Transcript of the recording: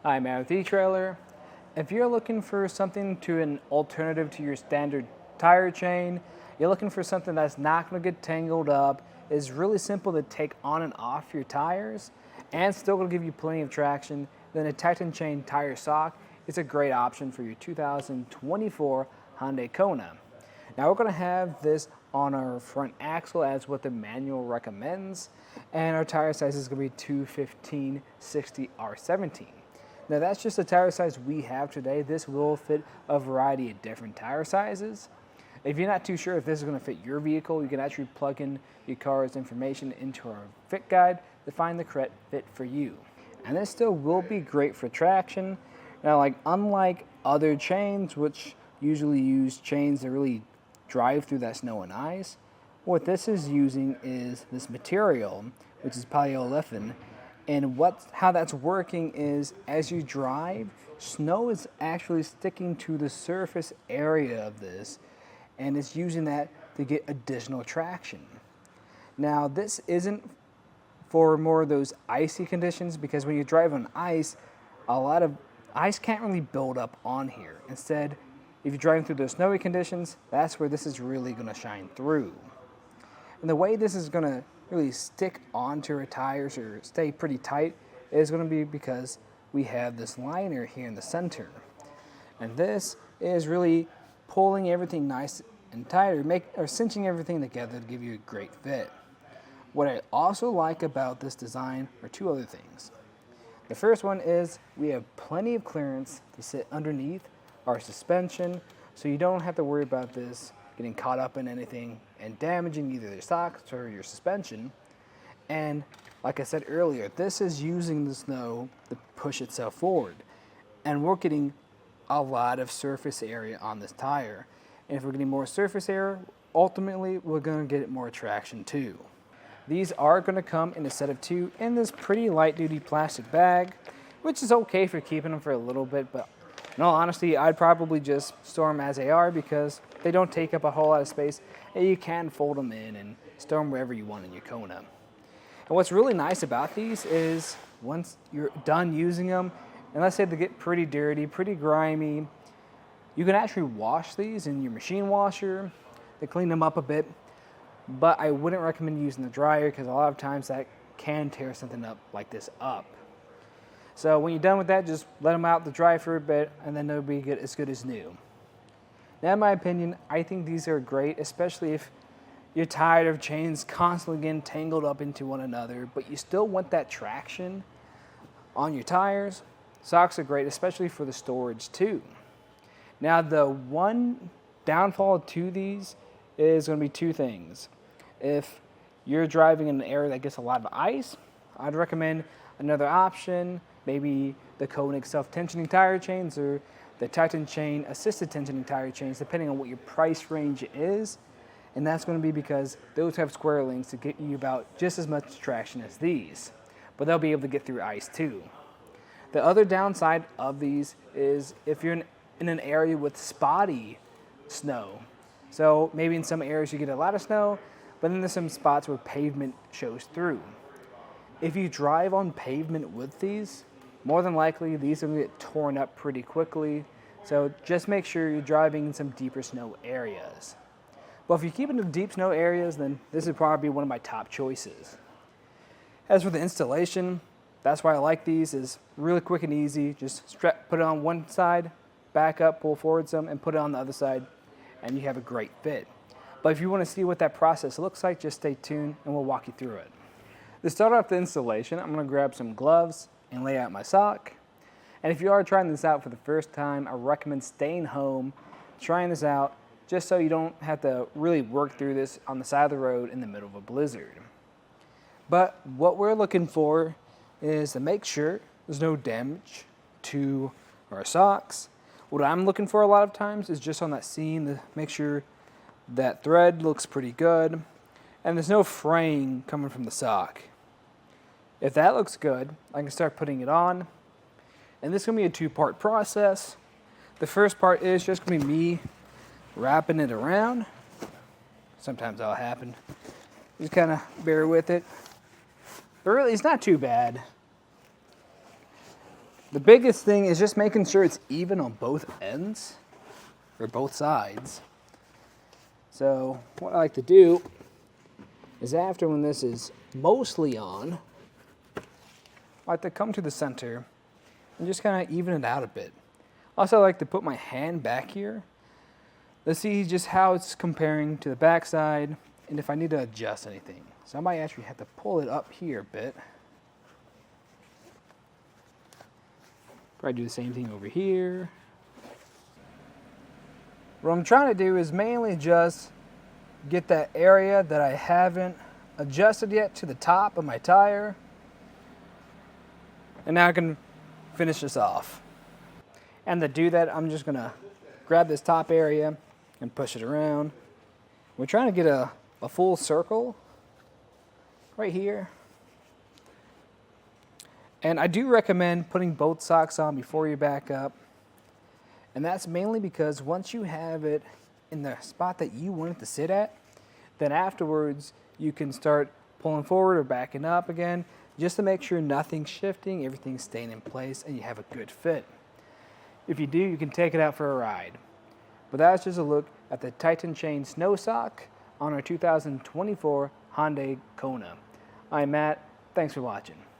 Hi, I'm with etrailer. If you're looking for something to an alternative to your standard tire chain, you're looking for something that's not going to get tangled up, is really simple to take on and off your tires, and still going to give you plenty of traction, then a Titan chain tire sock is a great option for your 2024 Hyundai Kona. Now we're going to have this on our front axle as what the manual recommends, and our tire size is going to be 215/60R17. Now that's just the tire size we have today. This will fit a variety of different tire sizes. If you're not too sure if this is going to fit your vehicle, you can actually plug in your car's information into our fit guide to find the correct fit for you. And this still will be great for traction. Now, unlike other chains, which usually use chains that really drive through that snow and ice, what this is using is this material, which is polyolefin. And how that's working is as you drive, snow is actually sticking to the surface area of this, and it's using that to get additional traction. Now, this isn't for more of those icy conditions, because when you drive on ice, a lot of ice can't really build up on here. Instead, if you're driving through those snowy conditions, that's where this is really going to shine through. And the way this is going to really stick onto our tires or stay pretty tight is going to be because we have this liner here in the center. And this is really pulling everything nice and tight, or cinching everything together to give you a great fit. What I also like about this design are two other things. The first one is we have plenty of clearance to sit underneath our suspension, so you don't have to worry about this getting caught up in anything and damaging either your socks or your suspension. And like I said earlier, this is using the snow to push itself forward. And we're getting a lot of surface area on this tire. And if we're getting more surface area, ultimately we're going to get more traction too. These are going to come in a set of two in this pretty light duty plastic bag, which is okay for keeping them for a little bit, but in all honesty, I'd probably just store them as they are because they don't take up a whole lot of space, and you can fold them in and store them wherever you want in your Kona. And what's really nice about these is once you're done using them, and let's say they get pretty dirty, pretty grimy, you can actually wash these in your machine washer to clean them up a bit, but I wouldn't recommend using the dryer because a lot of times that can tear something up like this up. So when you're done with that, just let them out to dry for a bit, and then they'll be as good as new. Now, in my opinion, I think these are great, especially if you're tired of chains constantly getting tangled up into one another, but you still want that traction on your tires. Socks are great, especially for the storage too. Now, the one downfall to these is going to be two things. If you're driving in an area that gets a lot of ice, I'd recommend another option, maybe the Kona self-tensioning tire chains or the Titan chain assisted tensioning tire chains, depending on what your price range is. And that's going to be because those have square links to get you about just as much traction as these, but they'll be able to get through ice too. The other downside of these is if you're in an area with spotty snow. So maybe in some areas you get a lot of snow, but then there's some spots where pavement shows through. If you drive on pavement with these, more than likely these will get torn up pretty quickly. So just make sure you're driving in some deeper snow areas. But if you keep it in deep snow areas, then this would probably be one of my top choices. As for the installation, that's why I like these, is really quick and easy. Just put it on one side, back up, pull forward some, and put it on the other side, and you have a great fit. But if you want to see what that process looks like, just stay tuned and we'll walk you through it. To start off the installation, I'm going to grab some gloves and lay out my sock. And if you are trying this out for the first time, I recommend staying home, trying this out, just so you don't have to really work through this on the side of the road in the middle of a blizzard. But what we're looking for is to make sure there's no damage to our socks. What I'm looking for a lot of times is just on that seam to make sure that thread looks pretty good and there's no fraying coming from the sock. If that looks good, I can start putting it on. And this is going to be a two-part process. The first part is just going to be me wrapping it around. Sometimes that'll happen. Just kind of bear with it. But really, it's not too bad. The biggest thing is just making sure it's even on both ends, or both sides. So what I like to do is after when this is mostly on, I like to come to the center and just kind of even it out a bit. Also, I like to put my hand back here to see just how it's comparing to the back side and if I need to adjust anything. So I might actually have to pull it up here a bit. Probably do the same thing over here. What I'm trying to do is mainly just get that area that I haven't adjusted yet to the top of my tire. And now I can finish this off. And to do that, I'm just gonna grab this top area and push it around. We're trying to get a full circle right here. And I do recommend putting both socks on before you back up. And that's mainly because once you have it in the spot that you want it to sit at, then afterwards you can start pulling forward or backing up again, just to make sure nothing's shifting, everything's staying in place, and you have a good fit. If you do, you can take it out for a ride. But that's just a look at the Titan Chain Snow Sock on our 2024 Hyundai Kona. I'm Matt. Thanks for watching.